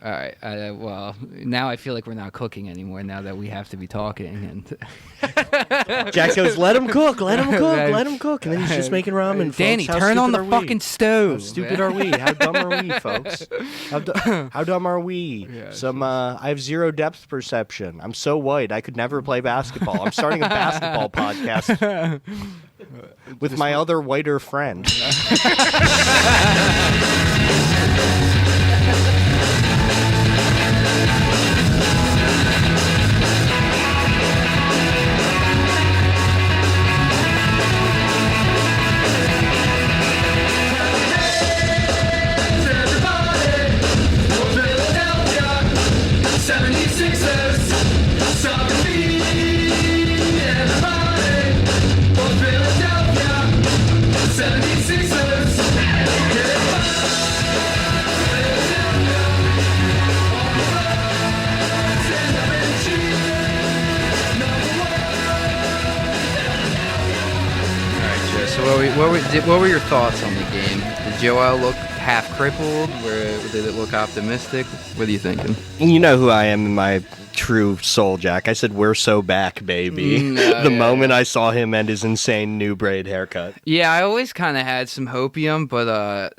All right. Well, now I feel like we're not cooking anymore. Now that we have to be talking, and Jack goes, "Let him cook, let him cook, let him cook," and then he's just making ramen. Folks. Danny, How turn on stupid the are we? fucking stove. How stupid are we? How dumb are we, folks? How dumb are we? I have zero depth perception. I'm so white. I could never play basketball. I'm starting a basketball podcast with my other whiter friend. What were your thoughts on the game? Did Joel look half crippled? Did it look optimistic? What are you thinking? You know who I am in my true soul, Jack. I said, "We're so back, baby." The moment I saw him and his insane new braid haircut. Yeah, I always kind of had some hopium, but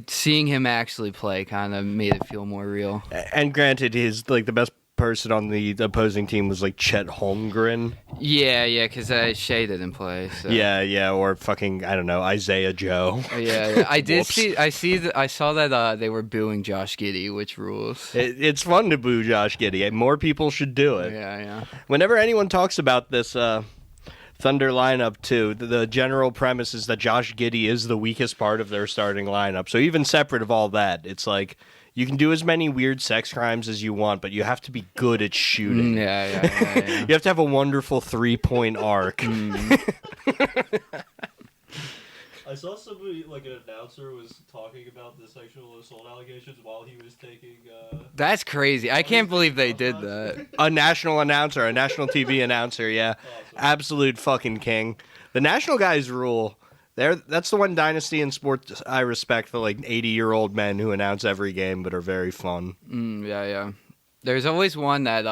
seeing him actually play kind of made it feel more real. And granted, his the best person on the opposing team was Chet Holmgren. Yeah, because Shea didn't play. So. Yeah, or fucking I don't know, Isaiah Joe. Yeah. I did see. I saw that they were booing Josh Giddey, which rules. It's fun to boo Josh Giddey. More people should do it. Yeah. Whenever anyone talks about this Thunder lineup too, the general premise is that Josh Giddey is the weakest part of their starting lineup. So even separate of all that, it's like. You can do as many weird sex crimes as you want, but you have to be good at shooting. Yeah. You have to have a wonderful 3-point arc. I saw somebody, an announcer, was talking about the sexual assault allegations while he was taking... That's crazy. I can't believe they did that. A national announcer, a national TV announcer, yeah. Awesome. Absolute fucking king. The national guys rule. That's the one dynasty in sports I respect, the 80-year-old men who announce every game but are very fun. Yeah. There's always one that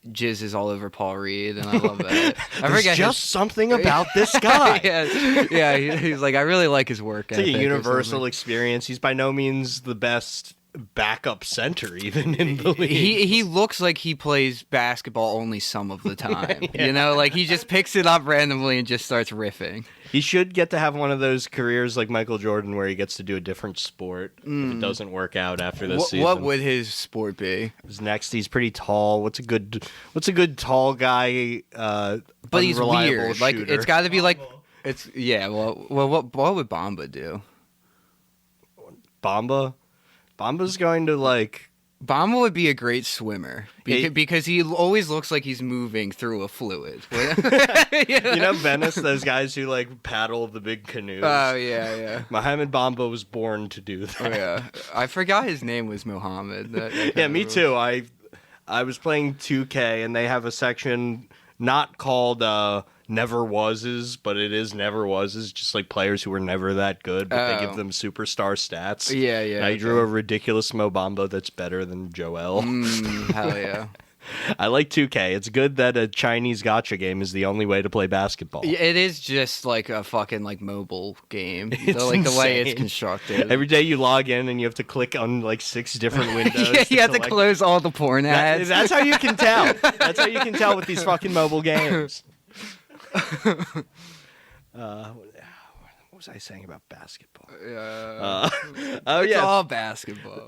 jizzes all over Paul Reed, and I love that. There's just something about this guy. yeah. He's like, I really like his work. It's a universal experience. He's by no means the best backup center even in the league. He looks like he plays basketball only some of the time. Yeah. He just picks it up randomly and just starts riffing. He should get to have one of those careers like Michael Jordan where he gets to do a different sport if it doesn't work out after this season. What would his sport be? His next, he's pretty tall. What's a good tall guy but he's weird. Shooter? It's got to be what would Bamba do? Bamba's going to Bamba would be a great swimmer because he always looks like he's moving through a fluid. Venice, those guys who paddle the big canoes. Oh yeah. Mohamed Bamba was born to do that. Oh yeah, I forgot his name was Mohammed. Yeah, me too. I was playing 2K and they have a section not called Never Was's, but it is Never Was's, just players who were never that good, but they give them superstar stats. Yeah. And I drew a ridiculous Mo Bamba that's better than Joel. Hell yeah. I like 2K. It's good that a Chinese gacha game is the only way to play basketball. Yeah, it is just a fucking mobile game. It's the way it's constructed. Every day you log in and you have to click on 6 different windows. Yeah, you have to close all the porn ads. That's how you can tell. That's how you can tell with these fucking mobile games. What was I saying about basketball? It's all basketball.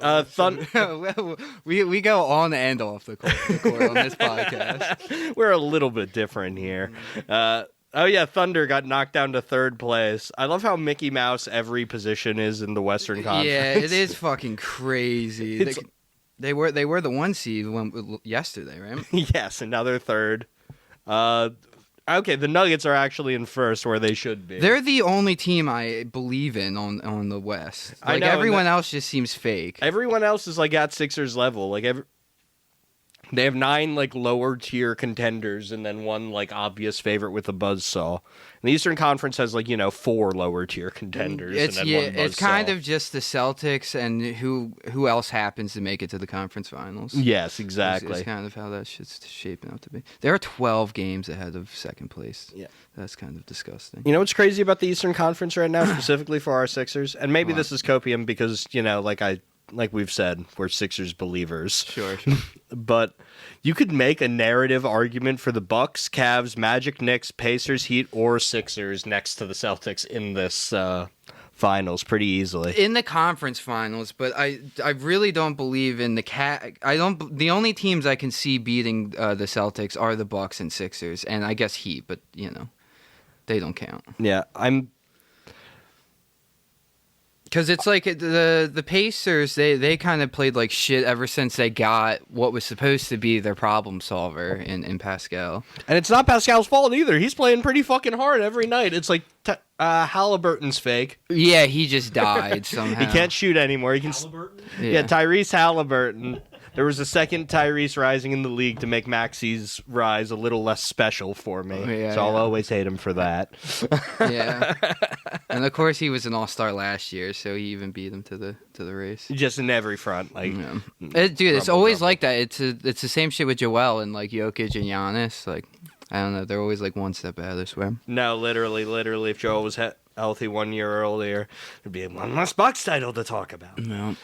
We go on and off the court on this podcast. We're a little bit different here. Thunder got knocked down to 3rd place. I love how Mickey Mouse every position is in the Western Conference. Yeah, it is fucking crazy. They were the 1 seed yesterday, right? Yes, and now they're 3rd. Okay, the Nuggets are actually in 1st where they should be. They're the only team I believe in on the West. I know, everyone else just seems fake. Everyone else is at Sixers level. They have 9 like lower tier contenders and then one like obvious favorite with a buzzsaw. And the Eastern Conference has like 4 lower tier contenders and then one buzzsaw. It's kind of just the Celtics and who else happens to make it to the conference finals. Yes, exactly. It's kind of how that shit's shaping up to be. There are 12 games ahead of second place. Yeah. That's kind of disgusting. You know what's crazy about the Eastern Conference right now, specifically for our Sixers? And maybe this is copium because, like we've said, we're Sixers believers. Sure. But you could make a narrative argument for the Bucks, Cavs, Magic, Knicks, Pacers, Heat, or Sixers next to the Celtics in this finals pretty easily. In the conference finals, but I really don't believe in the only teams I can see beating the Celtics are the Bucks and Sixers, and I guess Heat, but they don't count. Yeah, Because it's like the Pacers, they kind of played like shit ever since they got what was supposed to be their problem solver in Pascal. And it's not Pascal's fault either. He's playing pretty fucking hard every night. It's like Halliburton's fake. Yeah, he just died somehow. He can't shoot anymore. He can. Halliburton? Yeah, Tyrese Halliburton. There was a second Tyrese rising in the league to make Maxi's rise a little less special for me. Yeah, so I'll always hate him for that. Yeah. And of course he was an all-star last year, so he even beat him to the race. Just in every front. Dude, it's always like that. It's the same shit with Joel and like Jokic and Giannis. Like, I don't know, they're always like one step ahead, I swear. No, literally, if Joel was healthy 1 year earlier, there'd be one less Bucks title to talk about. No.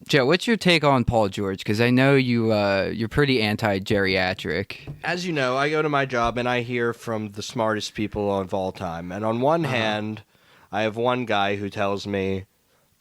Joe, what's your take on Paul George? Because I know you're pretty anti-geriatric. As you know, I go to my job and I hear from the smartest people of all time. And on one hand, I have one guy who tells me,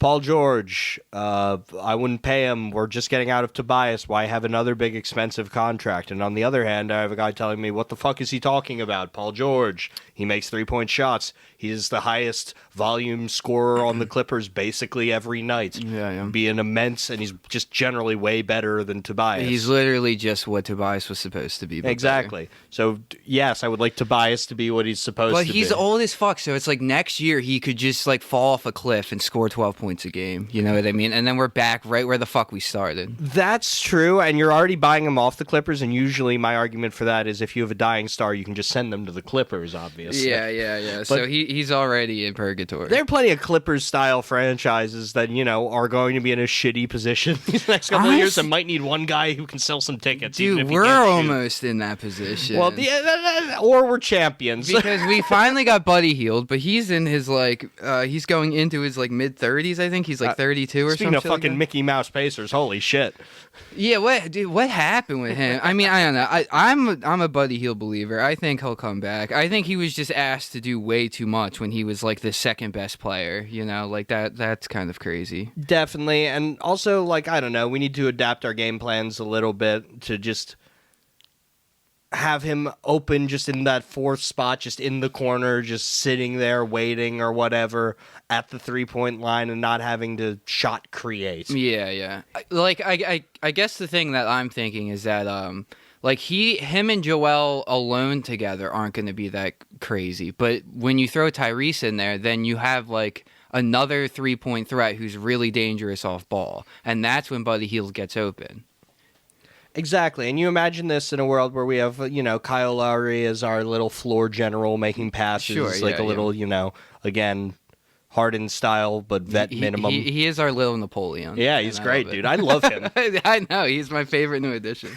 Paul George, I wouldn't pay him. We're just getting out of Tobias. Why have another big expensive contract? And on the other hand, I have a guy telling me, what the fuck is he talking about? Paul George, he makes 3-point shots. He's the highest volume scorer on the Clippers basically every night. Yeah. Being immense, and he's just generally way better than Tobias. He's literally just what Tobias was supposed to be. Exactly. Better. So, yes, I would like Tobias to be what he's supposed to be. But he's old as fuck, so it's like next year he could just like fall off a cliff and score 12 points a game. You know what I mean? And then we're back right where the fuck we started. That's true, and you're already buying him off the Clippers, and usually my argument for that is if you have a dying star, you can just send them to the Clippers, obviously. Yeah. But so he's already in purgatory. There are plenty of Clippers-style franchises that, are going to be in a shitty position these next couple of years and might need one guy who can sell some tickets. Dude, we're almost in that position. Well, or we're champions. Because we finally got Buddy Hield, but he's in his, he's going into his, mid-30s, I think. He's, 32 or something. Speaking of fucking Mickey Mouse Pacers, holy shit. Yeah, what happened with him? I mean, I don't know. I'm a Buddy Hield believer. I think he'll come back. I think he was just asked to do way too much when he was the second best player. That's kind of crazy. Definitely, and also I don't know. We need to adapt our game plans a little bit to just have him open just in that fourth spot, just in the corner, just sitting there waiting or whatever at the 3-point line and not having to shot create. Yeah. I guess the thing that I'm thinking is that him and Joel alone together aren't going to be that crazy. But when you throw Tyrese in there, then you have another 3-point threat who's really dangerous off ball. And that's when Buddy Hield gets open. Exactly, and you imagine this in a world where we have, Kyle Lowry as our little floor general making passes, little, again, Harden style, but vet minimum. He is our little Napoleon. Yeah, he's great, dude. I love him. I know, he's my favorite new addition.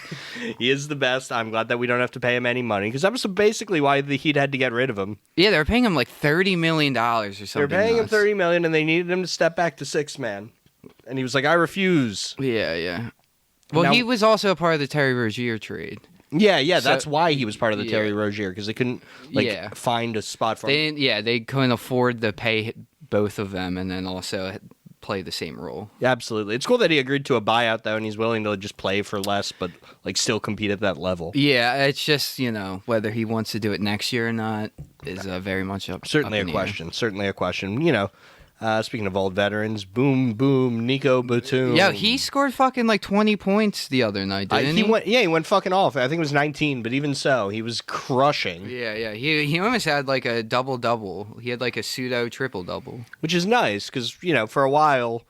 He is the best. I'm glad that we don't have to pay him any money, because that was basically why the Heat had to get rid of him. Yeah, they were paying him $30 million or something. They're paying him $30 million, and they needed him to step back to 6-man. And he was like, I refuse. Yeah. Well, he was also a part of the Terry Rozier trade. Yeah, that's why he was part of the Terry Rozier, because they couldn't find a spot for him. They couldn't afford to pay both of them and then also play the same role. Yeah, absolutely. It's cool that he agreed to a buyout, though, and he's willing to just play for less, but still compete at that level. Yeah, it's just, whether he wants to do it next year or not is very much up. Certainly up a question. Certainly a question. Speaking of old veterans, boom, Nico Batum. Yeah, he scored fucking 20 points the other night, didn't he? He went fucking off. I think it was 19, but even so, he was crushing. Yeah. He almost had a double-double. He had a pseudo triple-double. Which is nice, because, for a while,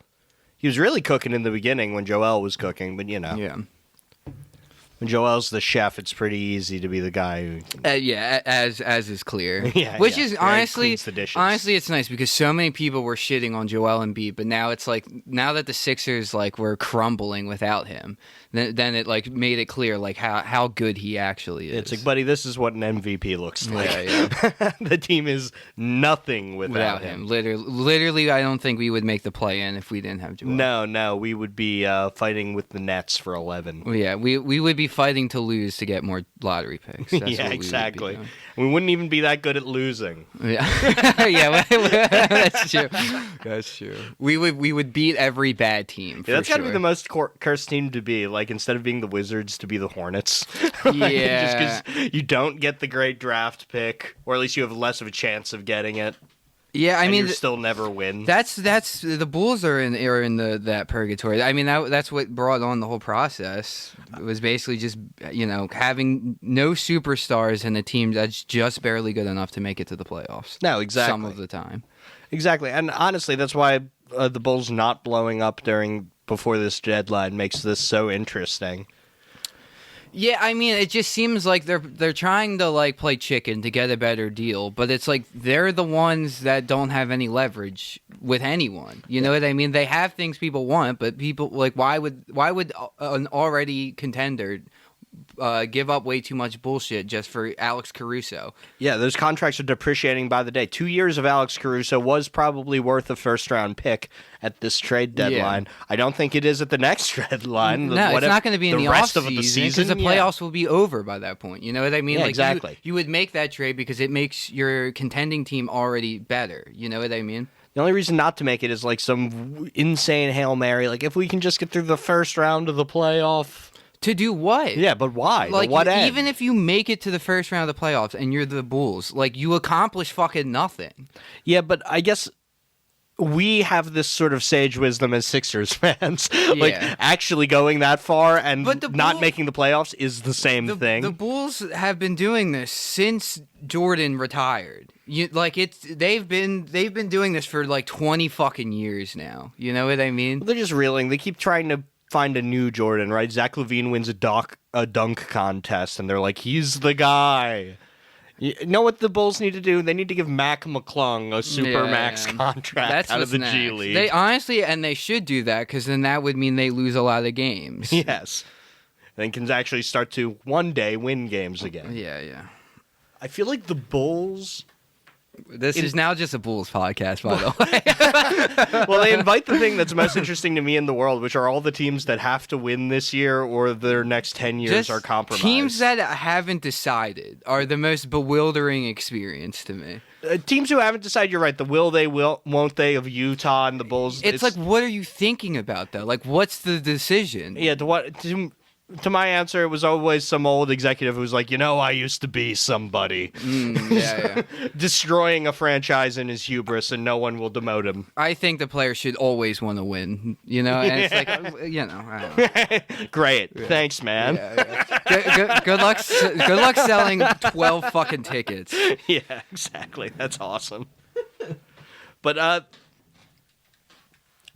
He was really cooking in the beginning when Joel was cooking, but Yeah. when Joel's the chef, it's pretty easy to be the guy who. As is clear. Which is right, honestly, cleans the dishes. honestly, it's nice because so many people were shitting on Joel Embiid, but now it's like now that the Sixers like were crumbling without him, then it like made it clear like how good he actually is. It's like, buddy, this is what an MVP looks like. Yeah. The team is nothing without him. Literally, I don't think we would make the play in if we didn't have Joel. No, we would be fighting with the Nets for 11. Yeah, we would be fighting to lose to get more lottery picks. That's Yeah, what exactly. We would be We wouldn't even be that good at losing. doing. Yeah, that's true. That's true. We would beat every bad team. Yeah, that's got to be the most cursed team to be. Like, instead of being the Wizards, to be the Hornets. Yeah. Just because you don't get the great draft pick, or at least you have less of a chance of getting it. Yeah, I and mean, you still never win. that's the Bulls are in that purgatory. I mean, that's what brought on the whole process. It was basically just having no superstars and a team that's just barely good enough to make it to the playoffs. No, exactly. Some of the time. Exactly, and honestly, that's why the Bulls not blowing up before this deadline makes this so interesting. Yeah, I mean, it just seems like they're trying to like play chicken to get a better deal, but it's like they're the ones that don't have any leverage with anyone. You know what I mean? They have things people want, but people like why would an already contender give up way too much bullshit just for Alex Caruso? Yeah, those contracts are depreciating by the day. 2 years of Alex Caruso was probably worth a first-round pick at this trade deadline. Yeah. I don't think it is at the next deadline. No, it's not going to be in the rest off of the season season. because the playoffs will be over by that point. You know what I mean? Yeah, like exactly. You would make that trade because it makes your contending team already better. You know what I mean? The only reason not to make it is like some insane Hail Mary. Like, if we can just get through the first round of the playoff. To do what? Yeah, but why? Like, what end? even if you make it to the first round of the playoffs and you're the Bulls, like, you accomplish fucking nothing. Yeah, but I guess we have this sort of sage wisdom as Sixers fans. Like, Yeah. actually going that far and But the not Bulls- making the playoffs is the same thing. The Bulls have been doing this since Jordan retired. They've been doing this for like 20 fucking years now. You know what I mean? They're just reeling. They keep trying to find a new Jordan, right? Zach LaVine wins a dunk contest, and they're like, he's the guy. You know what the Bulls need to do? They need to give Mac McClung a super max contract out of the what's G next. League. They honestly, and they should do that because then that would mean they lose a lot of games. Yes. Then can actually start to one day win games again. Yeah. I feel like the Bulls. This is now just a Bulls podcast, by the way. Well, they invite the thing that's most interesting to me in the world, which are all the teams that have to win this year or their next 10 years Just are compromised. Teams that haven't decided are the most bewildering experience to me. Teams who haven't decided, you're right, the won't they of Utah and the Bulls. It's like, what are you thinking about, though? Like, what's the decision? Yeah, to my answer, it was always some old executive who was like, I used to be somebody. Yeah. Destroying a franchise in his hubris, and no one will demote him. I think the player should always want to win, and it's like, I don't know. Great. Thanks, man. Yeah. Good luck selling 12 fucking tickets. Yeah, exactly. That's awesome. But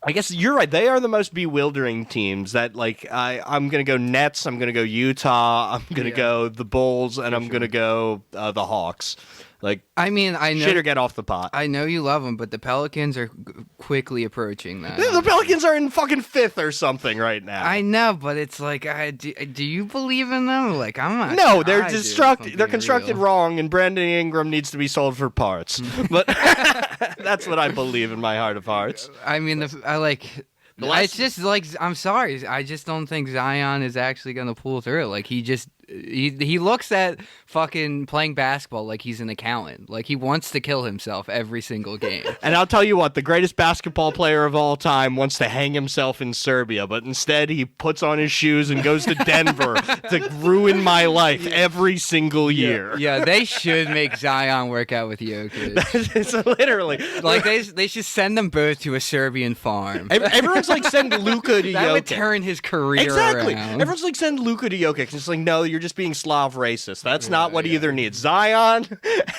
I guess you're right. They are the most bewildering teams. That I'm gonna go Nets. I'm gonna go Utah. I'm gonna go the Bulls, and I'm gonna go the Hawks. Like, I mean, I know shit or get off the pot. I know you love them, but the Pelicans are quickly approaching that. The Pelicans are in fucking 5th or something right now. I know, but it's like, do you believe in them? Like, I'm not. No, sure they're I do, if constructed. I'm They're being constructed real. wrong, and Brandon Ingram needs to be sold for parts. But that's what I believe in my heart of hearts. I mean, it's just like, I'm sorry, I just don't think Zion is actually gonna pull through. Like, he looks at fucking playing basketball like he's an accountant. Like, he wants to kill himself every single game. And I'll tell you what, the greatest basketball player of all time wants to hang himself in Serbia, but instead he puts on his shoes and goes to Denver to ruin my life every single year. Yeah, they should make Zion work out with Jokic. It's literally Like, they should send them both to a Serbian farm. everyone's like, send Luka to That would Jokic. turn his career Exactly. around. Everyone's like, send Luka to Jokic. It's like, no, you're you're just being Slav racist. That's not what either needs. Zion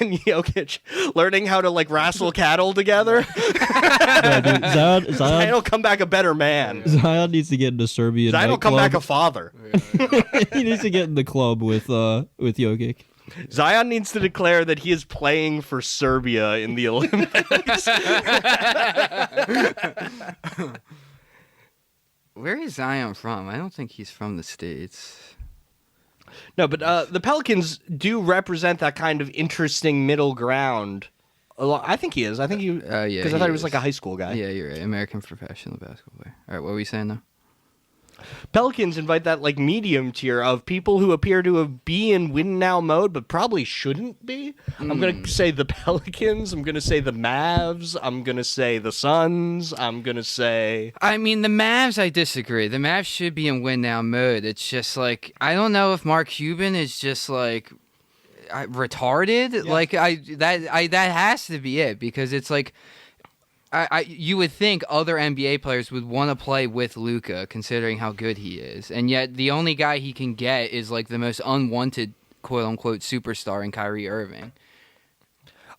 and Jokic learning how to like wrestle cattle together. No, dude, Zion will come back a better man. Zion needs to get into Serbian. Zion will come nightclub. back a father. He needs to get in the club with Jokic. Zion needs to declare that he is playing for Serbia in the Olympics. Where is Zion from? I don't think he's from the States. No, but the Pelicans do represent that kind of interesting middle ground. I think he is. I think he. Yeah, because I thought he was like a high school guy. Yeah, you're right. American professional basketball player. All right, what were we saying now? Pelicans invite that like medium tier of people who appear to be in win now mode, but probably shouldn't be. I'm gonna say the Pelicans. I'm gonna say the Mavs. I'm gonna say the Suns. I'm gonna say. I mean, the Mavs. I disagree. The Mavs should be in win now mode. It's just like I don't know if Mark Cuban is just like retarded. Yeah. Like that has to be it because it's like. You would think other NBA players would want to play with Luka, considering how good he is, and yet the only guy he can get is like the most unwanted "quote unquote" superstar in Kyrie Irving.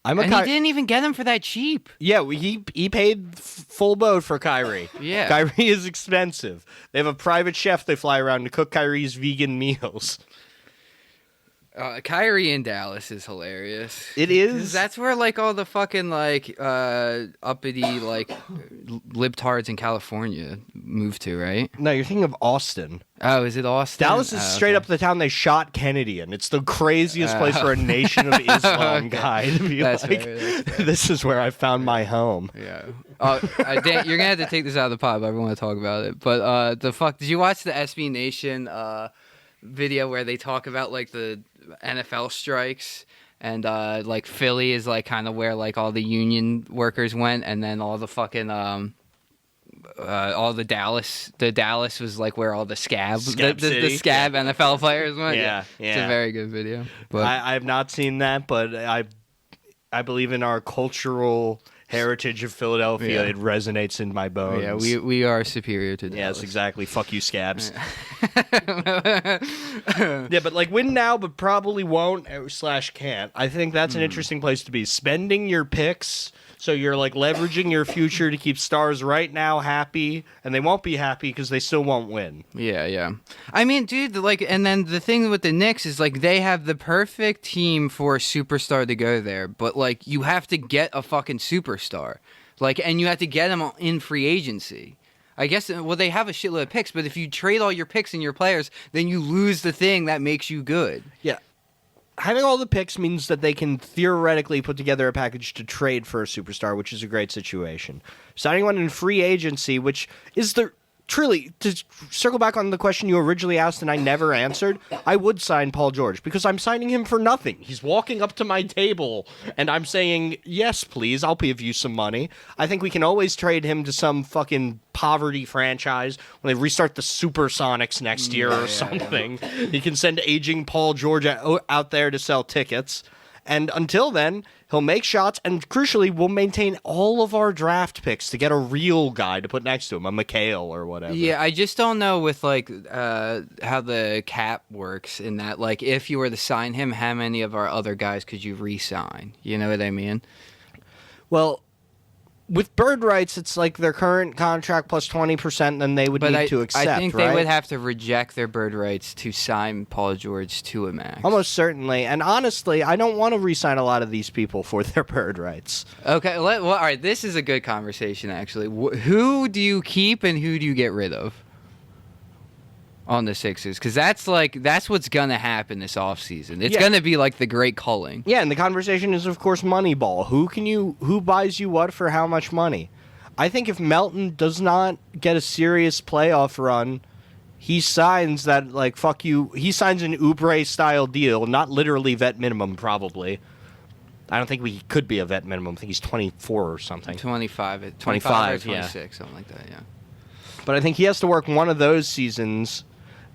He didn't even get him for that cheap. Yeah, he paid full boat for Kyrie. Yeah, Kyrie is expensive. They have a private chef they fly around to cook Kyrie's vegan meals. Kyrie in Dallas is hilarious. It is. That's where like all the fucking like uppity like libtards in California moved to, right? No, you're thinking of Austin. Oh, is it Austin? Dallas is straight up the town they shot Kennedy in. It's the craziest place for a Nation of Islam guy to be That's like, fair. this is where I found my home. Yeah. Dan, you're gonna have to take this out of the pod, but I want to talk about it. But did you watch the SB Nation video where they talk about like the NFL strikes and like Philly is like kind of where like all the union workers went, and then all the fucking all the Dallas was like where all the scab the scab NFL players went. Yeah. It's a very good video. But I have not seen that, but I believe in our cultural heritage of Philadelphia. Yeah. It resonates in my bones. yeah, we are superior to Dallas. Yes, exactly. Fuck you, scabs. Yeah, but like win now, but probably won't / can't. I think that's an interesting place to be. Spending your picks, so you're like leveraging your future to keep stars right now happy, and they won't be happy because they still won't win. Yeah. I mean, dude, like, and then the thing with the Knicks is like they have the perfect team for a superstar to go there, but like you have to get a fucking superstar, like, and you have to get them in free agency. I guess, well, they have a shitload of picks, but if you trade all your picks and your players, then you lose the thing that makes you good. Yeah. Having all the picks means that they can theoretically put together a package to trade for a superstar, which is a great situation. Signing one in free agency, which is truly, to circle back on the question you originally asked and I never answered, I would sign Paul George because I'm signing him for nothing. He's walking up to my table and I'm saying, yes, please, I'll give you some money. I think we can always trade him to some fucking poverty franchise when they restart the Supersonics next year or something. He can send aging Paul George out there to sell tickets. And until then, he'll make shots, and crucially, we'll maintain all of our draft picks to get a real guy to put next to him, a McHale or whatever. Yeah, I just don't know with like how the cap works in that. Like, if you were to sign him, how many of our other guys could you re-sign? You know what I mean? Well, with bird rights, it's like their current contract plus 20%, then they would need to accept, I think right? they would have to reject their bird rights to sign Paul George to a max. Almost certainly. And honestly, I don't want to re-sign a lot of these people for their bird rights. Okay, all right, this is a good conversation, actually. Who do you keep and who do you get rid of on the Sixers? Because that's what's going to happen this offseason. It's going to be like the great culling. Yeah, and the conversation is, of course, Moneyball. Who buys you what for how much money? I think if Melton does not get a serious playoff run, he signs that, like, fuck you. He signs an Oubre-style deal, not literally vet minimum, probably. I don't think he could be a vet minimum. I think he's 24 or something. 25 or 25, 26, something like that, yeah. But I think he has to work one of those seasons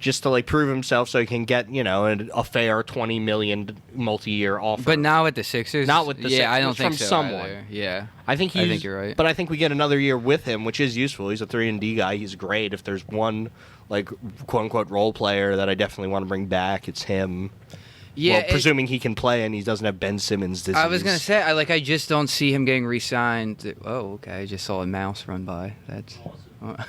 just to like prove himself so he can get, a fair $20 million multi-year offer. But not with the Sixers. Not with the Sixers. I don't think from so. someone. Either. Yeah, I think you're right. But I think we get another year with him, which is useful. He's a 3-and-D guy. He's great. If there's one like quote unquote role player that I definitely want to bring back, it's him. Yeah, well, presuming he can play and he doesn't have Ben Simmons disease. I was gonna say, I just don't see him getting re-signed. Oh, okay. I just saw a mouse run by. That's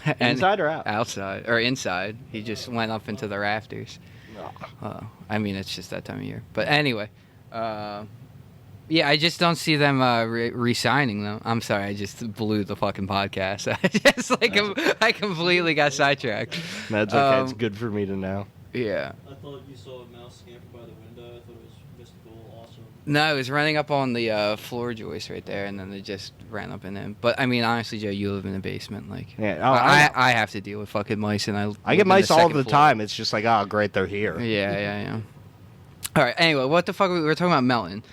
and inside or out? Outside or inside. He just went up into the rafters. No. I mean, it's just that time of year. But anyway, yeah, I just don't see them re-signing them. I'm sorry, I just blew the fucking podcast. I completely got sidetracked. That's okay. It's good for me to know. Yeah. I thought you saw a mouse scamper by the window. I thought it was mystical, awesome. No, it was running up on the floor joist right there, and then they just ran up in him. But I mean, honestly, Joe, you live in a basement. Like, yeah, I have to deal with fucking mice, and I get mice all the floor. time. It's just like, oh, great, they're here. Yeah. All right. Anyway, what the fuck? We were talking about Melton.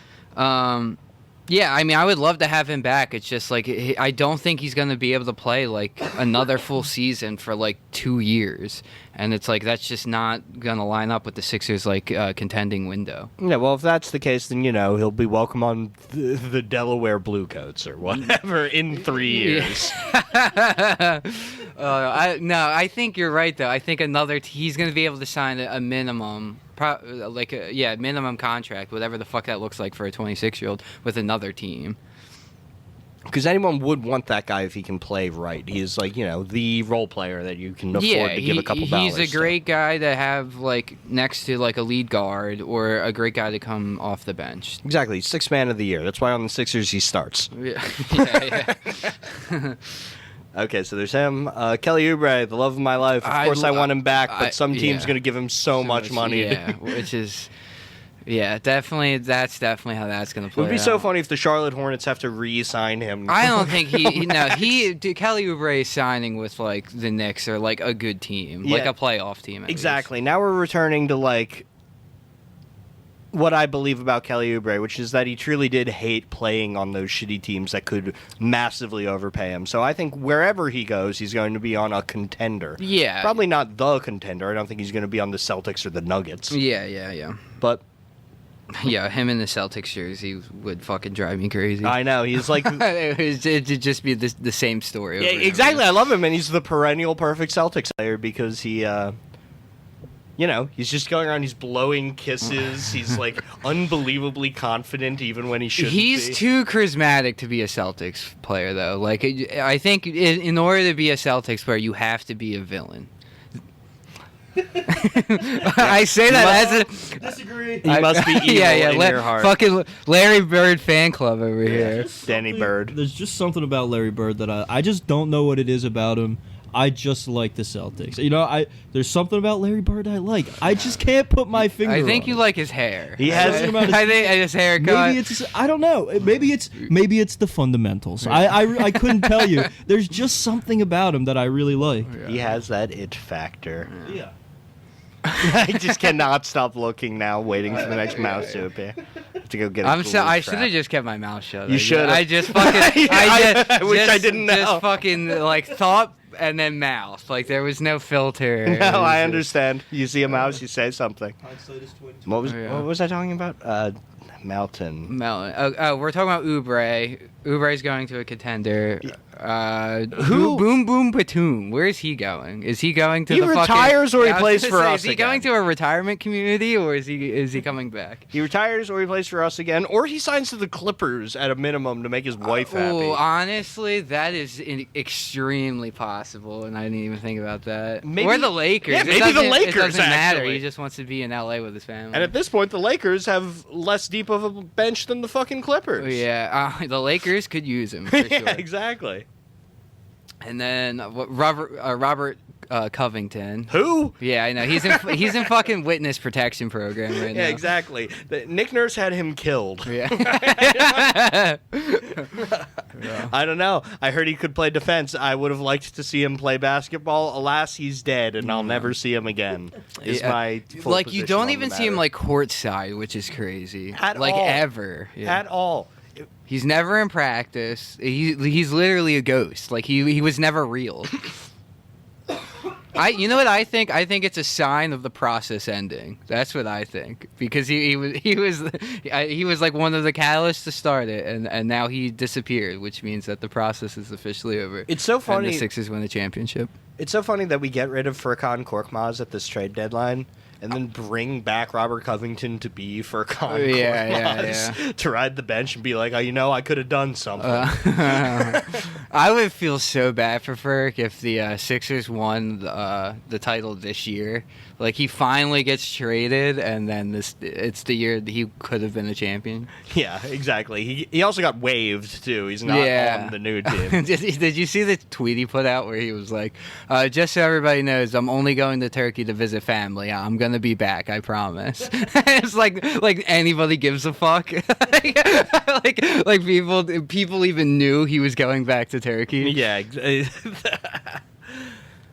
Yeah, I mean, I would love to have him back. It's just like I don't think he's going to be able to play like another full season for like 2 years, and it's like that's just not going to line up with the Sixers like contending window. Yeah, well, if that's the case, then he'll be welcome on the Delaware Bluecoats or whatever in 3 years. I think you're right though. I think he's going to be able to sign a minimum. Minimum contract, whatever the fuck that looks like for a 26-year-old with another team. Because anyone would want that guy if he can play right. He is like, the role player that you can afford to give a couple dollars. He's a great guy to have like next to like a lead guard or a great guy to come off the bench. Exactly, 6th man of the year. That's why on the Sixers he starts. Yeah. Okay, so there's him. Kelly Oubre, the love of my life. Of course, I want him back, but some team's going to give him so much money. Yeah, which is... Yeah, definitely. That's definitely how that's going to play. It would be so funny if the Charlotte Hornets have to re-sign him. I don't think Kelly Oubre is signing with like the Knicks or like a good team, like a playoff team. Exactly. Least. Now we're returning to like what I believe about Kelly Oubre, which is that he truly did hate playing on those shitty teams that could massively overpay him. So I think wherever he goes, he's going to be on a contender. Yeah. Probably not the contender. I don't think he's going to be on the Celtics or the Nuggets. Yeah. But yeah, him in the Celtics jersey would fucking drive me crazy. I know. He's like... It'd just be the same story. Yeah, exactly. I love him, and he's the perennial perfect Celtics player because he... he's just going around, he's blowing kisses, he's, like, unbelievably confident even when he shouldn't be. He's too charismatic to be a Celtics player, though. Like, I think in order to be a Celtics player, you have to be a villain. I say that as a... Disagree. He must be evil in your heart. Fucking Larry Bird fan club over here. Danny Bird. There's just something about Larry Bird that I just don't know what it is about him. I just like the Celtics. There's something about Larry Bird I like. I just can't put my finger on I think you it. like his hair. He has... I think his haircut. I don't know. Maybe it's the fundamentals. I couldn't tell you. There's just something about him that I really like. Yeah. He has that it factor. Yeah. I just cannot stop looking now, waiting for the next mouse to appear. To go get. I should have just kept my mouth shut. You should. I just fucking. I wish I didn't know. Just fucking like thought and then mouth. Like there was no filter. No, I understand. You see a mouse, you say something. Hindsight is 20. What was I talking about? Melton. Oh, we're talking about Oubre. Oubre's going to a contender. Who? Boom Boom Batum. Where is he going? Is he going to He the retires fucking... or he plays for us Is he going to a retirement community or is he coming back? He retires or he plays for us again, or he signs to the Clippers at a minimum to make his wife happy. Oh, honestly, that is extremely possible, and I didn't even think about that. Or the Lakers. Yeah, maybe the Lakers, It doesn't matter. actually. He just wants to be in LA with his family. And at this point, the Lakers have less deep of a bench than the fucking Clippers. Yeah, the Lakers could use him for sure. Yeah, exactly. And then Robert Covington. Who? Yeah, I know. He's in fucking witness protection program right now. Yeah, exactly. Nick Nurse had him killed. Yeah. I don't know. I heard he could play defense. I would have liked to see him play basketball. Alas, he's dead, and I'll never see him again. Is my full like you position don't on even the see him matter. like courtside, which is crazy. At like all. ever. Yeah. At all. He's never in practice. He's literally a ghost. Like he was never real. You know what I think? I think it's a sign of the process ending. That's what I think, because he was like one of the catalysts to start it, and now he disappeared, which means that the process is officially over. It's so And funny. the Sixers win the championship. It's so funny that we get rid of Furkan Korkmaz at this trade deadline and then bring back Robert Covington to be Furkan Korkmaz to ride the bench and be like, oh, I could have done something. I would feel so bad for Furk if the Sixers won the title this year. Like, he finally gets traded, and then it's the year that he could have been a champion. Yeah, exactly. He also got waived, too. He's not on the new team. Did you see the tweet he put out where he was like, just so everybody knows, I'm only going to Turkey to visit family. I'm going to be back, I promise. It's like anybody gives a fuck. like people even knew he was going back to Turkey. Yeah.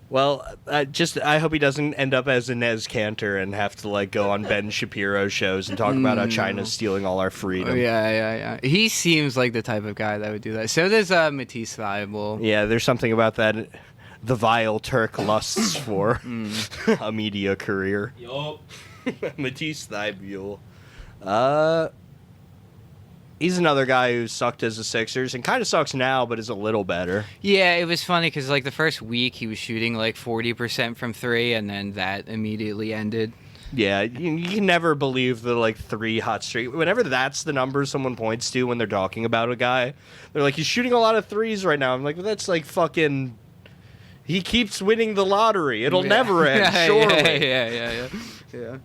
Well, I hope he doesn't end up as Inez Cantor and have to go on Ben Shapiro shows and talk about how China's stealing all our freedom. Yeah. He seems like the type of guy that would do that. So does Matisse Thybulle. Yeah, there's something about that. The vile Turk lusts for a media career. Yup. Matisse Thybulle. He's another guy who sucked as a Sixers and kind of sucks now, but is a little better. Yeah, it was funny because the first week he was shooting 40% from three, and then that immediately ended. Yeah, you can never believe the 3 hot streak. Whenever that's the number someone points to when they're talking about a guy, they're like, he's shooting a lot of threes right now. I'm like, well, that's fucking. He keeps winning the lottery. It'll never end, surely. Yeah.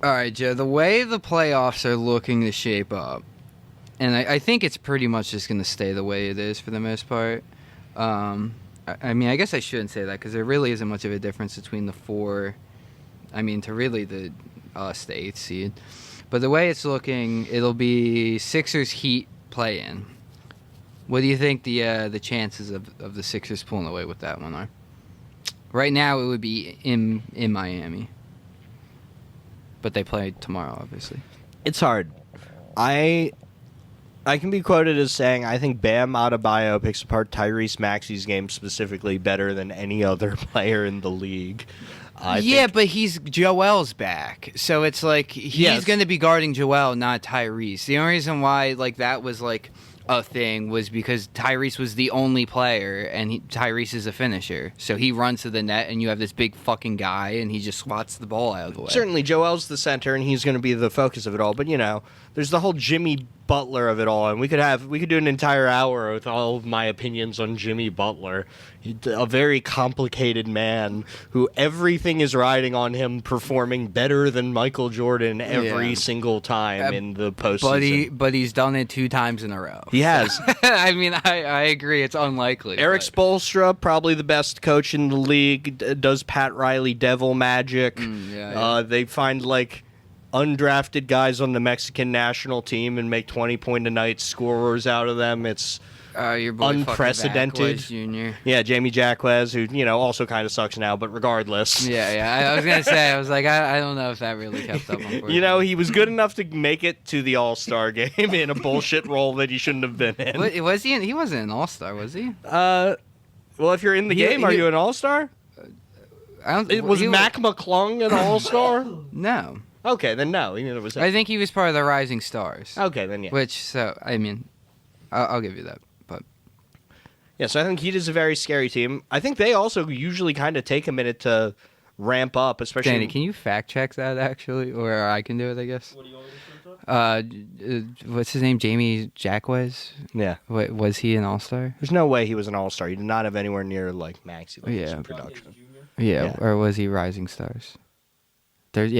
All right, Joe, the way the playoffs are looking to shape up, and I think it's pretty much just going to stay the way it is for the most part. I guess I shouldn't say that because there really isn't much of a difference between the 4, to really the 8th seed. But the way it's looking, it'll be Sixers Heat play-in. What do you think the chances of the Sixers pulling away with that one are? Right now, it would be in Miami. But they play tomorrow, obviously. It's hard. I can be quoted as saying, I think Bam Adebayo picks apart Tyrese Maxey's game specifically better than any other player in the league. But he's Joel's back. So it's he's going to be guarding Joel, not Tyrese. The only reason why that was a thing was because Tyrese was the only player, and Tyrese is a finisher. So he runs to the net, and you have this big fucking guy, and he just swats the ball out of the way. Certainly, Joel's the center, and he's going to be the focus of it all. But, there's the whole Jimmy Butler of it all, and we could do an entire hour with all of my opinions on Jimmy Butler. He's a very complicated man who everything is riding on him performing better than Michael Jordan every single time in the postseason. But he's done it 2 times in a row. He has. I agree. It's unlikely. Eric Spoelstra, probably the best coach in the league, does Pat Riley devil magic. They find undrafted guys on the Mexican national team and make 20-point-a-night scorers out of them. It's your boy unprecedented. Jr. Yeah, Jamie Jacquez, who also kind of sucks now, but regardless. I was gonna say, I don't know if that really kept up. He was good enough to make it to the All-Star game in a bullshit role that he shouldn't have been in. Was he? He wasn't an All-Star, was he? Well, if you're in the game, are you an All-Star? Was Mac McClung an All-Star? No. Okay, then no. I think he was part of the Rising Stars. Okay, then yeah. I'll give you that. But yeah, so I think Heat is a very scary team. I think they also usually kind of take a minute to ramp up, especially. Danny, can you fact check that actually, or I can do it? I guess. What do you want me to search up? What's his name? Jamie Jacquez. Yeah. Was he an All-Star? There's no way he was an All-Star. He did not have anywhere near Maxey in production. Yeah, or was he Rising Stars? It'd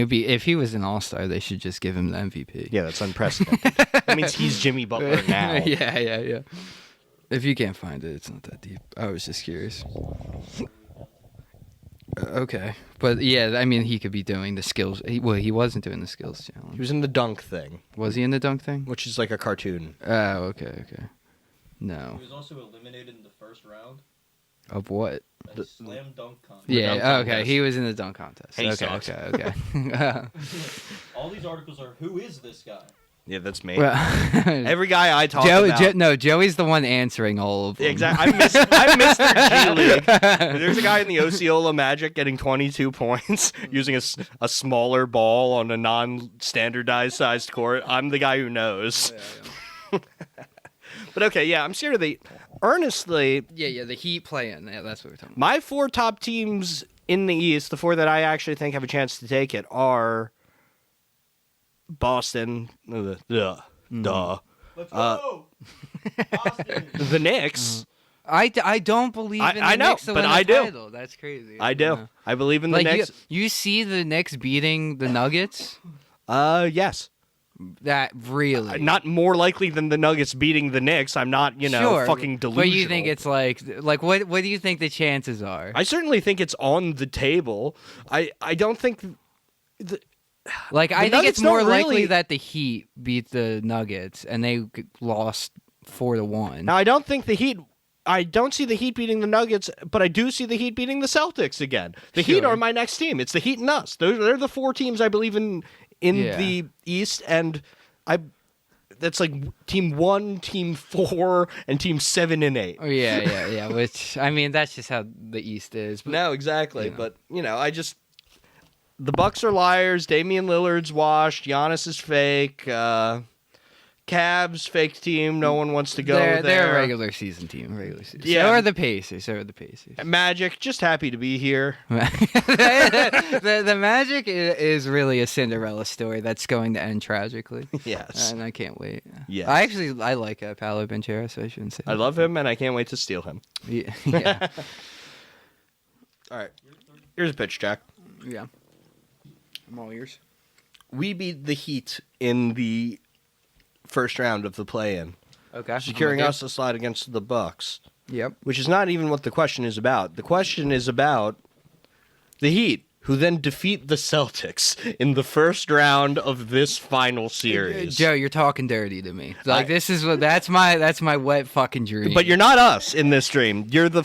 be if he was an All-Star, they should just give him the MVP. Yeah, that's unprecedented. That means he's Jimmy Butler now. Yeah. If you can't find it, it's not that deep. I was just curious. Okay, but he could be doing the skills. He wasn't doing the skills challenge. He was in the dunk thing. Was he in the dunk thing? Which is like a cartoon. Oh, okay. No. He was also eliminated in the first round. Of what? The slam dunk contest. Yeah, dunk okay. contest. He was in the dunk contest. He Okay. All these articles are, who is this guy? Yeah, that's me. Well, Every guy I talk about. Joey's the one answering all of them. Exactly. I'm Mr. G League. There's a guy in the Osceola Magic getting 22 points using a smaller ball on a non-standardized sized court. I'm the guy who knows. But okay, yeah, I'm scared of the... Honestly... Yeah, the Heat playing. Yeah, that's what we're talking about. My 4 top teams in the East, the 4 that I actually think have a chance to take it, are Boston, Let's go. Boston. the Knicks. I don't believe in the I know, Knicks to but win I the do. title. That's crazy. I do. Yeah. I believe in the Like Knicks. you see the Knicks beating the Nuggets. Yes. That really Not more likely than the Nuggets beating the Knicks. I'm not, sure, fucking delusional. But you think it's like what do you think the chances are? I certainly think it's on the table. I don't think... I think Nuggets it's more don't really- likely that the Heat beat the Nuggets and they lost 4-1. Now, I don't think the Heat... I don't see the Heat beating the Nuggets, but I do see the Heat beating the Celtics again. The Heat Sure. are my next team. It's the Heat and us. They're the 4 teams I believe in Yeah. the East, and that's like team 1, team 4, and team 7 and 8. Oh yeah. Which I mean, that's just how the East is. But, No, exactly. Yeah. But I just the Bucks are liars. Damian Lillard's washed. Giannis is fake. Cavs fake team. No one wants to go there. they're a regular season team. Yeah. So are the Pacers. Magic, just happy to be here. the Magic is really a Cinderella story that's going to end tragically. Yes. And I can't wait. Yes. I like Paolo Banchero, so I shouldn't say. I love him, and I can't wait to steal him. Yeah. All right. Here's a pitch, Jack. Yeah. I'm all ears. We beat the Heat in the first round of the play-in, Okay. securing us a slot against the Bucks, Yep. which is not even what the question is about. The question is about the Heat, who then defeat the Celtics in the first round of this final series. Joe, you're talking dirty to me. That's my wet fucking dream. But you're not us in this dream. You're the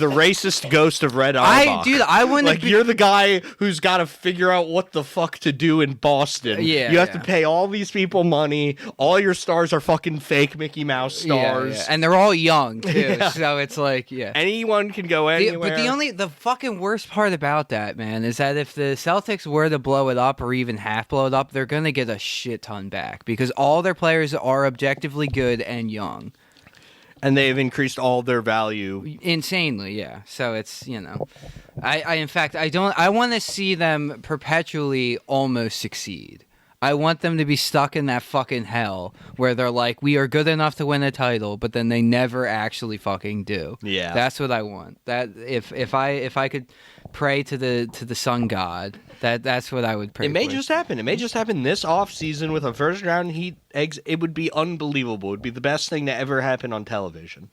racist ghost of Red Auerbach. I want to you're the guy who's got to figure out what the fuck to do in Boston. Yeah, you have to yeah. pay all these people money. All your stars are fucking fake Mickey Mouse stars. Yeah. And they're all young too. Yeah. So it's like, yeah. Anyone can go anywhere. But the fucking worst part about that, man, is that if the Celtics were to blow it up or even half blow it up, they're gonna get a shit ton back because all their players are objectively good and young. And they've increased all their value. Insanely, yeah. So it's, in fact, I want to see them perpetually almost succeed. I want them to be stuck in that fucking hell where they're like, we are good enough to win a title, but then they never actually fucking do. Yeah. That's what I want. That if I could pray to the sun god, that's what I would pray. It may for. just happen. It may just happen this offseason with a first round Heat eggs. It would be unbelievable. It would be the best thing to ever happen on television.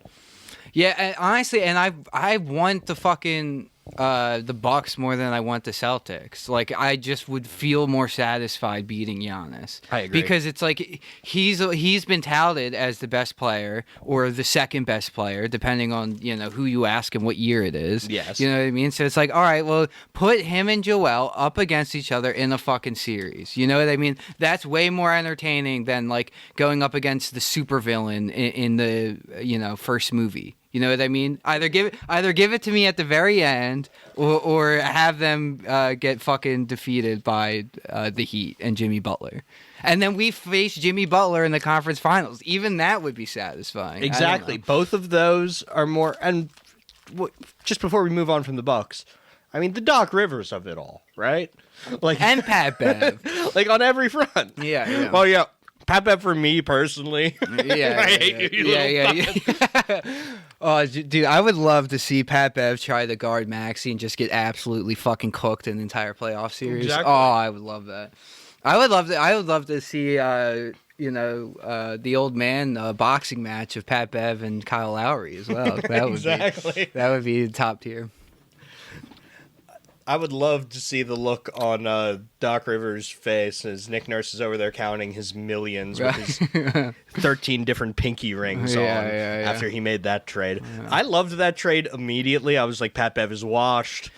Yeah, and honestly, and I want the fucking the Bucks more than I want the Celtics. Like, I just would feel more satisfied beating Giannis. I agree. Because it's like he's been touted as the best player or the second best player, depending on who you ask and what year it is. Yes. You know what I mean? So it's like, all right, well, put him and Joel up against each other in a fucking series. You know what I mean? That's way more entertaining than like going up against the supervillain in the first movie. You know what I mean? Either give it to me at the very end, or have them get fucking defeated by the Heat and Jimmy Butler, and then we face Jimmy Butler in the conference finals. Even that would be satisfying. Exactly. Both of those are more. And just before we move on from the Bucks, I mean the Doc Rivers of it all, right? Like And Pat Bev. like on every front. Yeah. Well, yeah. Pat Bev for me personally. Yeah. I hate you, Yeah. Oh, dude, I would love to see Pat Bev try to guard Maxey and just get absolutely fucking cooked in the entire playoff series. Exactly. Oh, I would love that. I would love to see, the old man boxing match of Pat Bev and Kyle Lowry as well. That would be top tier. I would love to see the look on Doc Rivers' face as Nick Nurse is over there counting his millions with his 13 different pinky rings on after he made that trade. Yeah. I loved that trade immediately. I was like, Pat Bev is washed.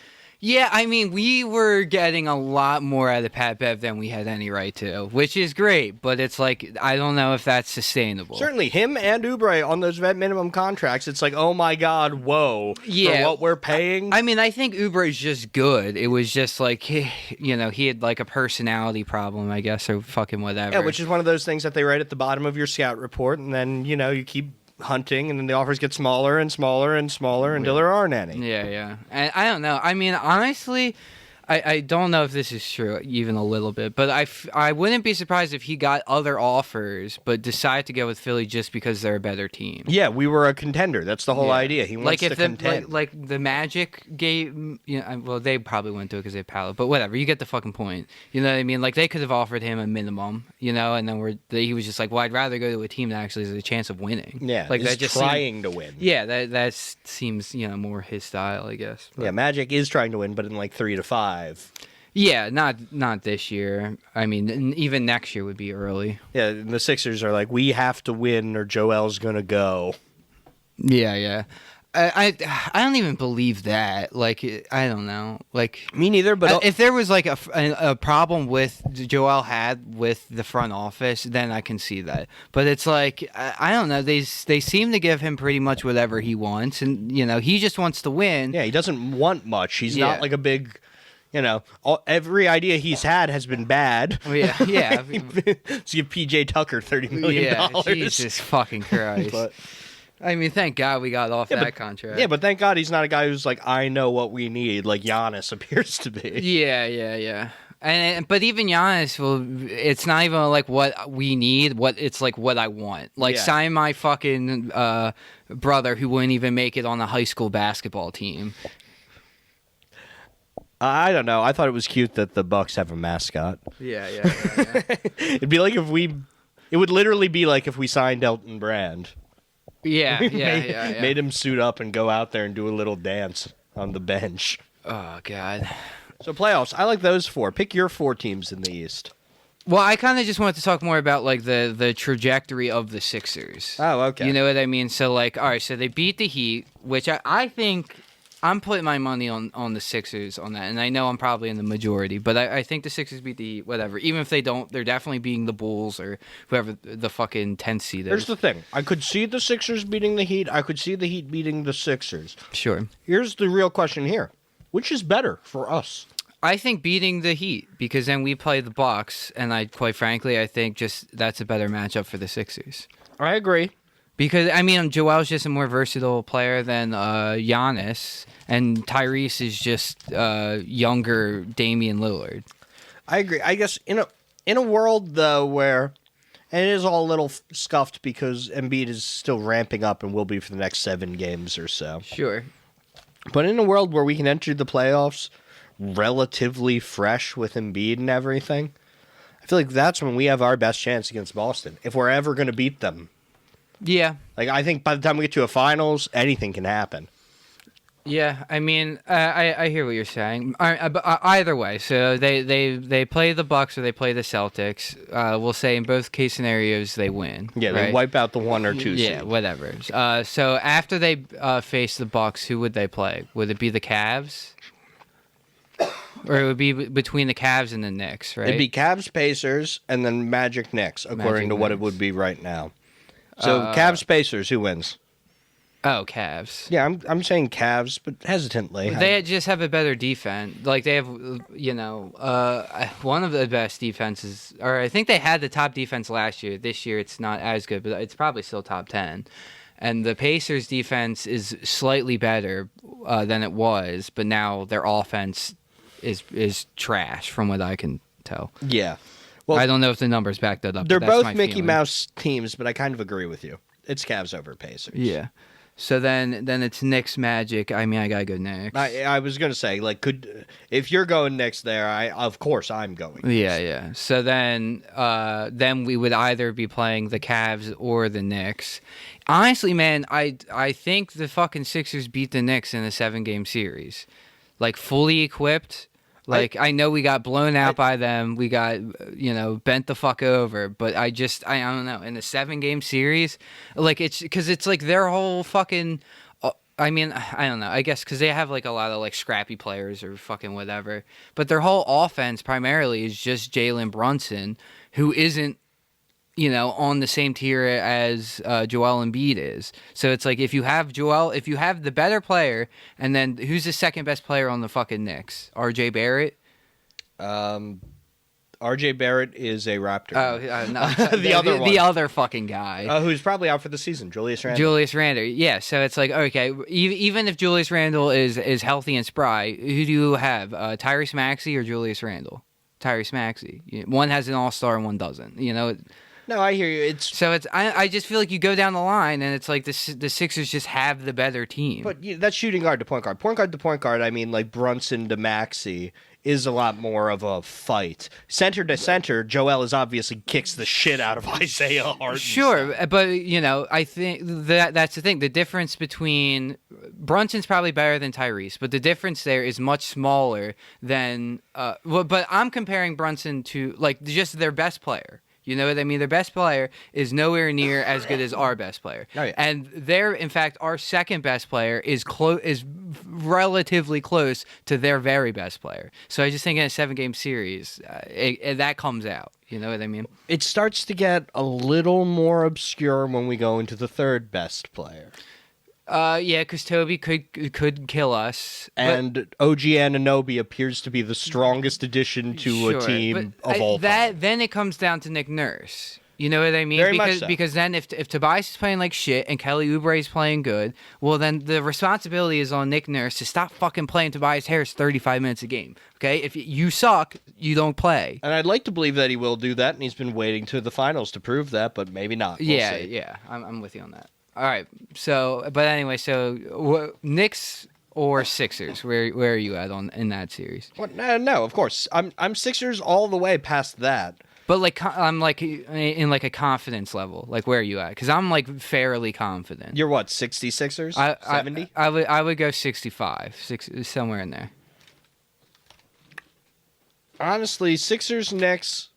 Yeah, I mean, we were getting a lot more out of Pat Bev than we had any right to, which is great, but it's like, I don't know if that's sustainable. Certainly, him and Oubre on those vet minimum contracts, it's like, oh my God, whoa. Yeah. For what we're paying. I mean, I think Oubre's just good. It was just like, he had like a personality problem, I guess, or fucking whatever. Yeah, which is one of those things that they write at the bottom of your scout report, and then, you keep hunting, and then the offers get smaller and smaller and smaller until there aren't any. Yeah. And I don't know. I mean, honestly, I don't know if this is true even a little bit, but I wouldn't be surprised if he got other offers but decided to go with Philly just because they're a better team. Yeah, we were a contender. That's the whole idea. He wants to contend. Like the Magic gave, well, they probably wouldn't do it because they pallet, but whatever. You get the fucking point. You know what I mean? Like they could have offered him a minimum, and then he was just like, well, I'd rather go to a team that actually has a chance of winning. Yeah, like that just trying to win. Yeah, that seems more his style, I guess. But. Yeah, Magic is trying to win, but in like 3 to 5. Yeah, not this year. I mean, even next year would be early. Yeah, and the Sixers are like, we have to win or Joel's gonna go. Yeah. I don't even believe that. Like, I don't know. Like me neither. But if there was like a problem with Joel had with the front office, then I can see that. But it's like I don't know. They seem to give him pretty much whatever he wants, and he just wants to win. Yeah, he doesn't want much. He's not like a big. Every idea he's had has been bad. Yeah. Let's give PJ Tucker $30 million. Yeah, Jesus fucking Christ. But, I mean, thank God we got off that contract. Yeah, but thank God he's not a guy who's like, I know what we need, like Giannis appears to be. Yeah. But even Giannis, it's not even like what we need. It's like what I want. Like sign my fucking brother who wouldn't even make it on a high school basketball team. I don't know. I thought it was cute that the Bucks have a mascot. Yeah. It'd be like it would literally be like if we signed Elton Brand. Yeah. Made him suit up and go out there and do a little dance on the bench. Oh, God. So playoffs, I like those 4. Pick your 4 teams in the East. Well, I kind of just wanted to talk more about like the trajectory of the Sixers. Oh, okay. You know what I mean? So like, all right, so they beat the Heat, which I think I'm putting my money on the Sixers on that, and I know I'm probably in the majority, but I think the Sixers beat the Heat, whatever. Even if they don't, they're definitely beating the Bulls or whoever the fucking 10th seed is. Here's the thing. I could see the Sixers beating the Heat. I could see the Heat beating the Sixers. Sure. Here's the real question here. Which is better for us? I think beating the Heat, because then we play the Bucks, and quite frankly, I think just that's a better matchup for the Sixers. I agree. Because, I mean, Joel's just a more versatile player than Giannis, and Tyrese is just younger Damian Lillard. I agree. I guess in a world, though, where and it is all a little scuffed because Embiid is still ramping up and will be for the next 7 games or so. Sure. But in a world where we can enter the playoffs relatively fresh with Embiid and everything, I feel like that's when we have our best chance against Boston, if we're ever going to beat them. Yeah. Like, I think by the time we get to a finals, anything can happen. Yeah, I mean, I hear what you're saying. Either way, so they play the Bucks or they play the Celtics. We'll say in both case scenarios they win. Yeah, right? they wipe out the 1 or 2 seed. Yeah, whatever. So after they face the Bucks, who would they play? Would it be the Cavs? Or it would be between the Cavs and the Knicks, right? It'd be Cavs, Pacers, and then Magic, Knicks, according to what it would be right now. So Cavs, Pacers, who wins? Oh, Cavs. Yeah, I'm saying Cavs, but hesitantly. They just have a better defense. Like, they have, one of the best defenses. Or I think they had the top defense last year. This year it's not as good, but it's probably still top 10. And the Pacers' defense is slightly better than it was, but now their offense is trash from what I can tell. Yeah. Well, I don't know if the numbers back that up. They're but that's both my Mickey feeling. Mouse teams, but I kind of agree with you. It's Cavs over Pacers. Yeah. So then it's Knicks Magic. I mean, I gotta go Knicks. I was gonna say, like, if you're going Knicks there, of course I'm going. Yeah. So then we would either be playing the Cavs or the Knicks. Honestly, man, I think the fucking Sixers beat the Knicks in a 7-game series, like fully equipped. Like, I know we got blown out by them. We got, bent the fuck over. But I don't know. In a 7-game series, like, it's because it's like their whole fucking, I mean, I don't know. I guess because they have like a lot of like scrappy players or fucking whatever. But their whole offense primarily is just Jalen Brunson, who isn't, on the same tier as Joel Embiid is. So it's like if you have the better player, and then who's the second best player on the fucking Knicks? R.J. Barrett. R.J. Barrett is a Raptor. Oh, no, The other one. the other fucking guy. Who's probably out for the season, Julius Randle. Julius Randle, yeah. So it's like, okay, even if Julius Randle is healthy and spry, who do you have? Tyrese Maxey or Julius Randle? Tyrese Maxey. One has an All-Star and one doesn't. No, I hear you. I just feel like you go down the line and it's like the Sixers just have the better team. But that's shooting guard to point guard. Point guard to point guard, I mean, like Brunson to Maxey is a lot more of a fight. Center to center, Joel is obviously kicks the shit out of Isaiah Harden. Sure, but I think that's the thing. The difference between Brunson's probably better than Tyrese, but the difference there is much smaller than. But I'm comparing Brunson to like just their best player. You know what I mean? Their best player is nowhere near as good as our best player. Oh, yeah. And in fact, our second best player is relatively close to their very best player. So I just think in a 7-game series, that comes out. You know what I mean? It starts to get a little more obscure when we go into the third best player. Yeah, because Toby could kill us. And OG Anunoby appears to be the strongest addition to a team of all time. Then it comes down to Nick Nurse. You know what I mean? Very much so. Because then if Tobias is playing like shit and Kelly Oubre is playing good, well then the responsibility is on Nick Nurse to stop fucking playing Tobias Harris 35 minutes a game. Okay? If you suck, you don't play. And I'd like to believe that he will do that, and he's been waiting to the finals to prove that, but maybe not. We'll see. Yeah. I'm with you on that. All right. So, but anyway, Knicks or Sixers? Where are you at in that series? What? No, of course. I'm Sixers all the way past that. But like I'm like in like a confidence level. Like where are you at? Because I'm like fairly confident. You're what? 66ers? 70? I would go 65, somewhere in there. Honestly, Sixers Knicks.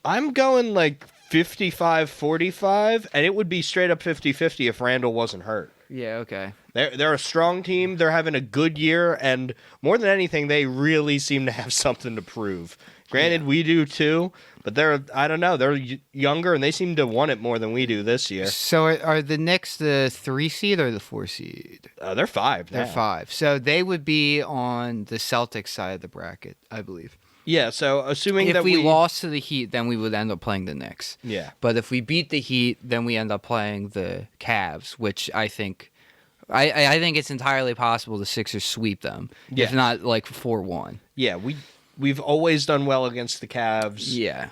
I'm going like 55-45, and it would be straight up 50-50 if Randall wasn't hurt. Yeah, okay. They're a strong team. They're having a good year, and more than anything, they really seem to have something to prove. Granted, we do too, but they're younger, and they seem to want it more than we do this year. So are the Knicks the 3 seed or the 4 seed? They're 5 now. They're 5. So they would be on the Celtics side of the bracket, I believe. Yeah, so assuming if that we lost to the Heat, then we would end up playing the Knicks. Yeah. But if we beat the Heat, then we end up playing the Cavs, which I think it's entirely possible the Sixers sweep them, if not like 4-1. Yeah, we've always done well against the Cavs. Yeah.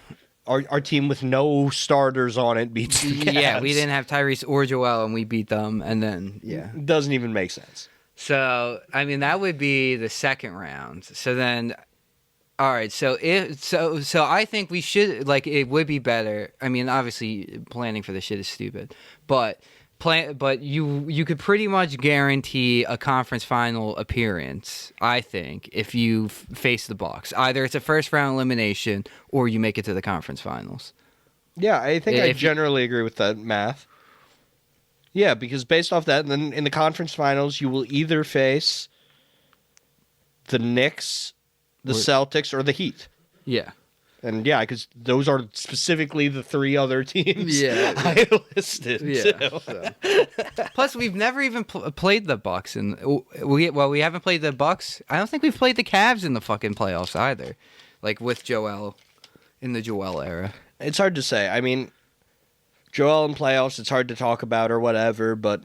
Our team with no starters on it beats the Cavs. Yeah, we didn't have Tyrese or Joel, and we beat them, and then It doesn't even make sense. So I mean that would be the second round. So then. All right, so I think we should it would be better. I mean, obviously planning for this shit is stupid, but you could pretty much guarantee a conference final appearance. I think if you face the Bucks, either it's a first round elimination or you make it to the conference finals. Yeah, I think I generally agree with that math. Yeah, because based off that, then in the conference finals, you will either face the Knicks, the Celtics, or the Heat. Yeah. And yeah, because those are specifically the 3 other teams I listed. Yeah. So. Plus, we've never even played the Bucks, and we haven't played the Bucks. I don't think we've played the Cavs in the fucking playoffs either. Like with Joel, in the Joel era. It's hard to say. I mean, Joel in playoffs, it's hard to talk about or whatever, but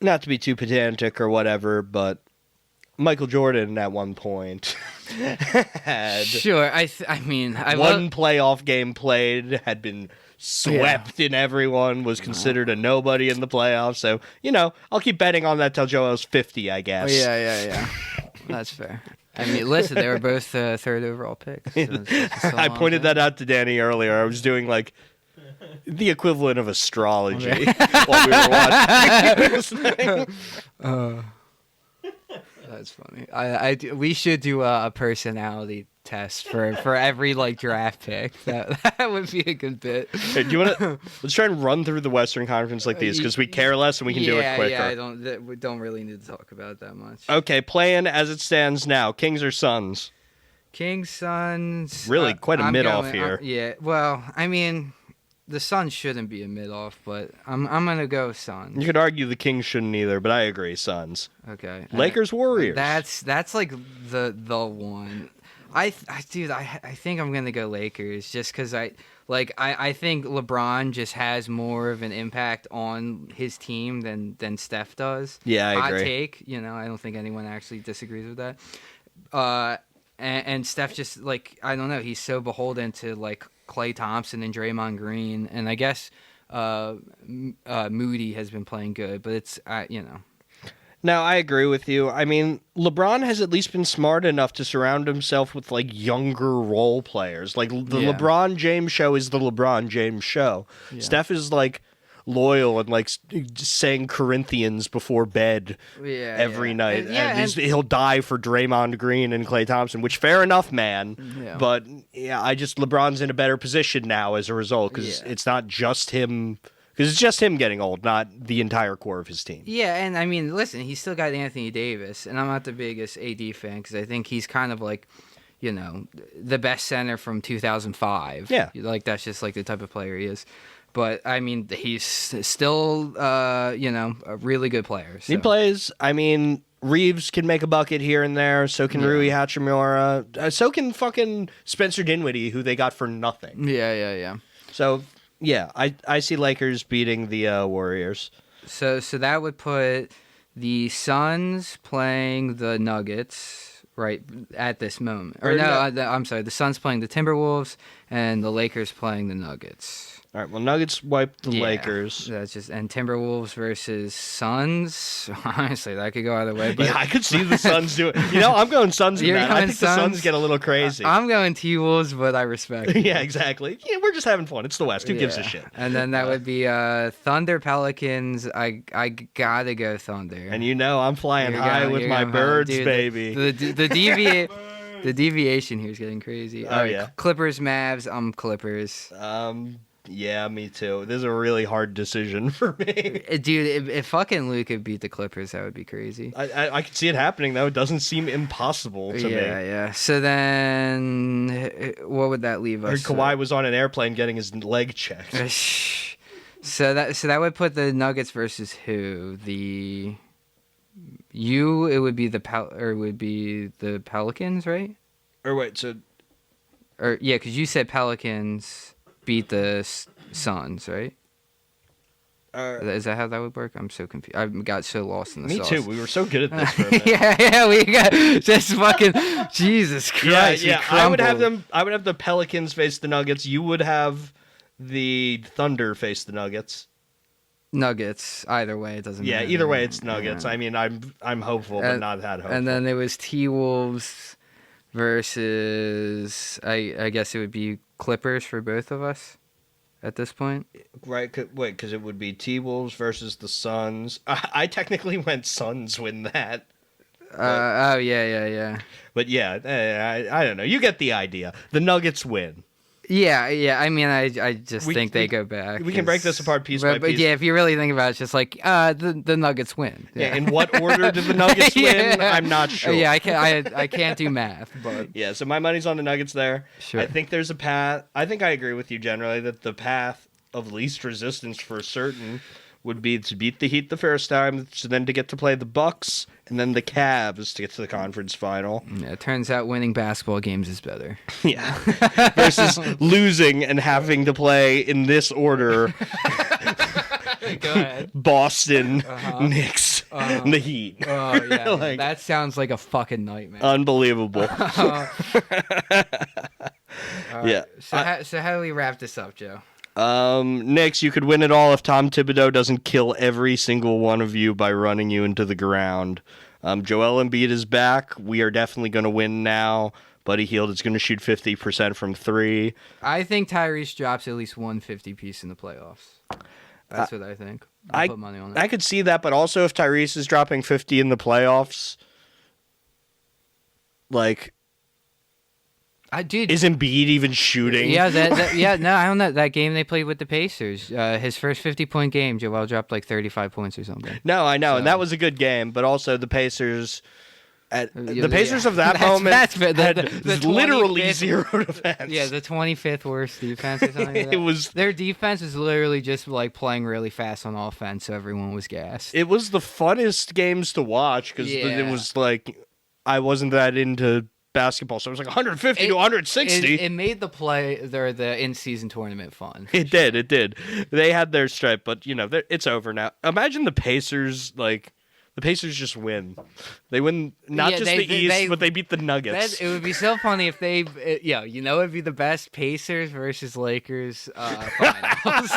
not to be too pedantic or whatever, but Michael Jordan at one point had one playoff game played, had been swept in everyone, was considered a nobody in the playoffs. So, I'll keep betting on that till Joel's 50, I guess. Yeah. That's fair. I mean, listen, they were both third overall picks. So I pointed that out to Danny earlier. I was doing the equivalent of astrology while we were watching this thing. That's funny. We should do a personality test for every like draft pick. That would be a good bit. Hey, do you want to? Let's try and run through the Western Conference like these because we care less and we can do it quicker. Yeah, we don't really need to talk about it that much. Okay, playing as it stands now, Kings or Suns? Kings, Suns. Really, quite a mid-off here. Yeah, well, I mean, the Suns shouldn't be a mid-off, but I'm gonna go Suns. You could argue the Kings shouldn't either, but I agree, Suns. Okay. Lakers, Warriors. That's like the one. I think I'm gonna go Lakers just because I think LeBron just has more of an impact on his team than Steph does. Yeah, I agree. Hot take, I don't think anyone actually disagrees with that. And Steph just I don't know, he's so beholden to Klay Thompson and Draymond Green, and I guess Moody has been playing good, but it's Now, I agree with you. I mean, LeBron has at least been smart enough to surround himself with, younger role players. The LeBron James show is the LeBron James show. Yeah. Steph is, loyal and, saying Corinthians before bed every night. And he'll die for Draymond Green and Klay Thompson, which, fair enough, man. Yeah. But, LeBron's in a better position now as a result because it's not just him... Because it's just him getting old, not the entire core of his team. Yeah, and I mean, listen, he's still got Anthony Davis, and I'm not the biggest AD fan because I think he's kind of the best center from 2005. Yeah. That's just the type of player he is. But, I mean, he's still, a really good player. So. He plays, Reeves can make a bucket here and there, so can Rui Hachimura, so can fucking Spencer Dinwiddie, who they got for nothing. Yeah. So... Yeah, I see Lakers beating the Warriors. So that would put the Suns playing the Nuggets right at this moment. I'm sorry, the Suns playing the Timberwolves and the Lakers playing the Nuggets. All right, well, Nuggets wiped the Lakers. That's and Timberwolves versus Suns. Honestly, that could go either way. But I could see the Suns do it. I'm going Suns in that. I think the Suns get a little crazy. I'm going T-Wolves, but I respect it. Yeah, exactly. Yeah, we're just having fun. It's the West. Who gives a shit? And then that would be Thunder Pelicans. I gotta go Thunder. And I'm flying high with my birds, dude, baby. The deviation here is getting crazy. Oh, yeah. Clippers, Mavs. I'm Clippers. Yeah, me too. This is a really hard decision for me. Dude, if fucking Luka beat the Clippers, that would be crazy. I can see it happening, though. It doesn't seem impossible to me. Yeah. So then, what would that leave us? Kawhi was on an airplane getting his leg checked. So that would put the Nuggets versus who? It would be the Pelicans, right? Or wait, so... because you said Pelicans... beat the Suns, right? Is that how that would work? I'm so confused. I got so lost in the sauce. Me too. We were so good at this for a minute. yeah, we got just fucking Jesus Christ. Yeah. I would have the Pelicans face the Nuggets. You would have the Thunder face the Nuggets. Nuggets. Either way, it doesn't matter. Yeah, either way, it's Nuggets. Yeah. I mean, I'm hopeful, but not that hopeful. And then it was T-Wolves versus I guess it would be Clippers for both of us at this point. Right, wait, because it would be T-Wolves versus the Suns. I technically went Suns win that. Yeah. But yeah, I don't know. You get the idea. The Nuggets win. Yeah. I mean, I just think they go back. We can break this apart piece by piece. But yeah, if you really think about it, it's just the Nuggets win. Yeah. In what order did the Nuggets win? I'm not sure. Yeah, I can't do math, but yeah. So my money's on the Nuggets there. Sure. I think there's a path. I think I agree with you generally that the path of least resistance for certain would be to beat the Heat the first time, so then to get to play the Bucks, and then the Cavs to get to the conference final. Yeah, it turns out winning basketball games is better. Yeah. Versus losing and having to play in this order. Go ahead. Boston, Knicks, the Heat. Oh, yeah. That sounds like a fucking nightmare. Unbelievable. Yeah. So how do we wrap this up, Joe? Knicks, you could win it all if Tom Thibodeau doesn't kill every single one of you by running you into the ground. Joel Embiid is back. We are definitely going to win now. Buddy Hield is going to shoot 50% from 3. I think Tyrese drops at least 150 piece in the playoffs. That's what I think. I'll put money on it. I could see that, but also if Tyrese is dropping 50 in the playoffs, Dude, Is Embiid even shooting? yeah, no, I don't know. That game they played with the Pacers, his first 50-point game, Joel dropped like 35 points or something. No, I know, and So- that was a good game. But also the Pacers. Yeah, The Pacers of that that's- moment that's the had literally 25th zero defense. Yeah, the 25th worst defense or something. Like that. It was- their defense was literally just like playing really fast on offense, so everyone was gassed. It was the funnest games to watch because it Yeah. was like I wasn't that into basketball, so it was like 150 to 160. It made the in-season tournament fun. It did. It did. They had their stripe, but it's over now. Imagine the Pacers the Pacers just win. They win not just the East, but they beat the Nuggets. It would be so funny if they, it'd be the best Pacers versus Lakers finals.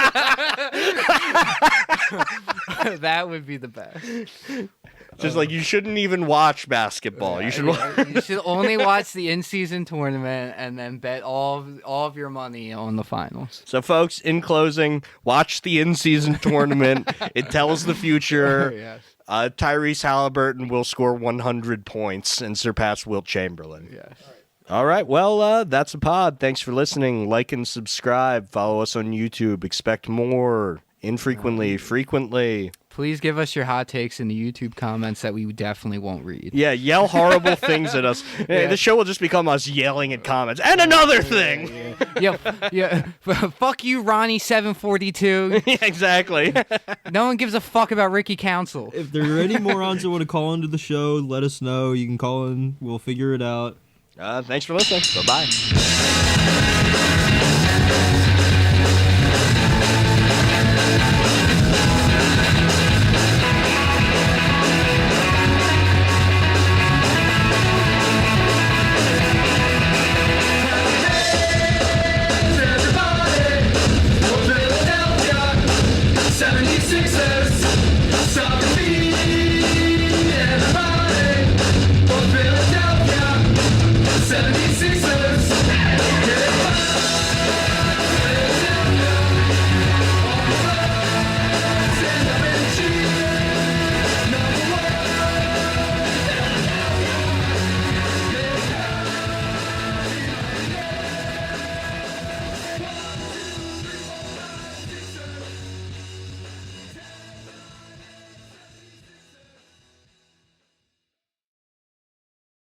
That would be the best. Just like you shouldn't even watch basketball. You should. You should only watch the in-season tournament and then bet all of your money on the finals. So, folks, in closing, watch the in-season tournament. It tells the future. Yes. Tyrese Halliburton will score 100 points and surpass Wilt Chamberlain. Yes. All right. Well, that's a pod. Thanks for listening. Like and subscribe. Follow us on YouTube. Expect more. Infrequently, frequently. Please give us your hot takes in the YouTube comments that we definitely won't read. Yeah, yell horrible things at us. Yeah. The show will just become us yelling at comments. And another thing. Yeah. Fuck you, Ronnie742. Yeah, exactly. No one gives a fuck about Ricky Council. If there are any morons that want to call into the show, let us know. You can call in. We'll figure it out. Thanks for listening. Bye-bye.